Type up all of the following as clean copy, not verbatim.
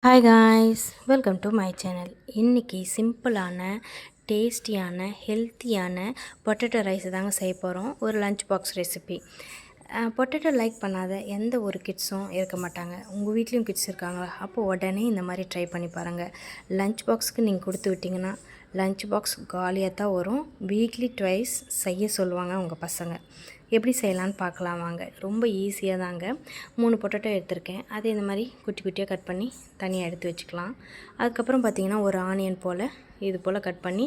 Hi guys, welcome to my channel. இன்றைக்கி சிம்பிளான டேஸ்டியான ஹெல்த்தியான பொட்டேட்டோ ரைஸ் தாங்க செய்ய போகிறோம். ஒரு lunch box recipe. Potato like பண்ணாத எந்த ஒரு கிட்ஸும் இருக்க மாட்டாங்க. உங்கள் வீட்லேயும் கிட்ஸ் இருக்காங்களா? அப்போது உடனே இந்த மாதிரி ட்ரை பண்ணி பாருங்கள். லஞ்ச் பாக்ஸுக்கு நீங்கள் கொடுத்து விட்டிங்கன்னா லஞ்ச் பாக்ஸ் காலியாக தான் வரும். வீக்லி ட்வைஸ் செய்ய சொல்லுவாங்க உங்கள் பசங்க. எப்படி செய்யலான்னு பார்க்கலாம் வாங்க. ரொம்ப ஈஸியாக தாங்க. 3 பொட்டேட்டோ எடுத்திருக்கேன். அதை இந்த மாதிரி குட்டி குட்டியாக கட் பண்ணி தனியாக எடுத்து வச்சுக்கலாம். அதுக்கப்புறம் பார்த்திங்கன்னா ஒரு ஆனியன் போல் இது போல் கட் பண்ணி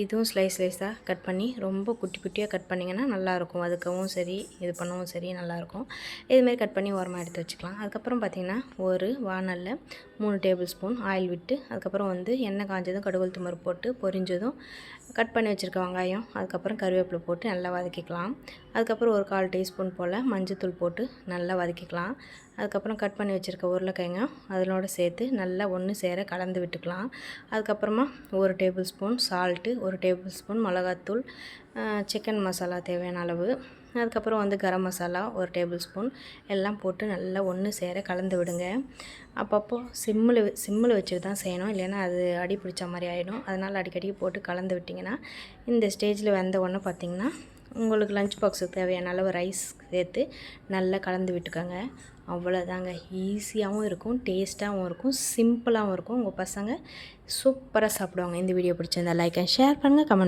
இதுவும் ஸ்லைஸாக கட் பண்ணி ரொம்ப குட்டி குட்டியாக கட் பண்ணிங்கன்னா நல்லாயிருக்கும். அதுக்கவும் சரி இது பண்ணவும் சரி நல்லாயிருக்கும். இதுமாரி கட் பண்ணி ஓரமாக எடுத்து வச்சுக்கலாம். அதுக்கப்புறம் பார்த்திங்கன்னா ஒரு வானலில் 3 டேபிள் ஸ்பூன் ஆயில் விட்டு அதுக்கப்புறம் எண்ணெய் காஞ்சதும் கடுகு உளுத்தம் பருப்பு போட்டு பொரிஞ்சதும் கட் பண்ணி வச்சுருக்க வெங்காயம் அதுக்கப்புறம் கருவேப்பிலை போட்டு நல்லா வதக்கிக்கலாம். அதுக்கப்புறம் ஒரு 1/4 டீஸ்பூன் போல் மஞ்சத்தூள் போட்டு நல்லா வதக்கிக்கலாம். அதுக்கப்புறம் கட் பண்ணி வச்சுருக்க உருளைக்கிழங்க அதனோடு சேர்த்து நல்லா ஒன்று சேர கலந்து விட்டுக்கலாம். அதுக்கப்புறமா 1 table spoon salt, 1 table spoon மிளகாத்தூள், சிக்கன் மசாலா தேவையான அளவு, அதுக்கப்புறம் கரம் மசாலா 1 டேபிள் ஸ்பூன் எல்லாம் போட்டு நல்லா ஒன்று சேர கலந்து விடுங்க. அப்பப்போ சிம்மில் வச்சுட்டு தான் செய்யணும், இல்லைன்னா அது அடி பிடிச்ச மாதிரி ஆகிடும். அதனால் அடிக்கடி போட்டு கலந்து விட்டிங்கன்னா இந்த ஸ்டேஜில் வெந்த ஒன்று பார்த்திங்கன்னா உங்களுக்கு லஞ்ச் பாக்ஸுக்கு தேவையான அளவு ரைஸ் சேர்த்து நல்லா கலந்து விட்டுக்கோங்க. அவ்வளோதாங்க. ஈஸியாகவும் இருக்கும், டேஸ்ட்டாகவும் இருக்கும், சிம்பிளாகவும் இருக்கும். உங்கள் பசங்க சூப்பராக சாப்பிடுவாங்க. இந்த வீடியோ பிடிச்சிருந்தா லைக் அண்ட் ஷேர் பண்ணுங்கள், கமெண்ட்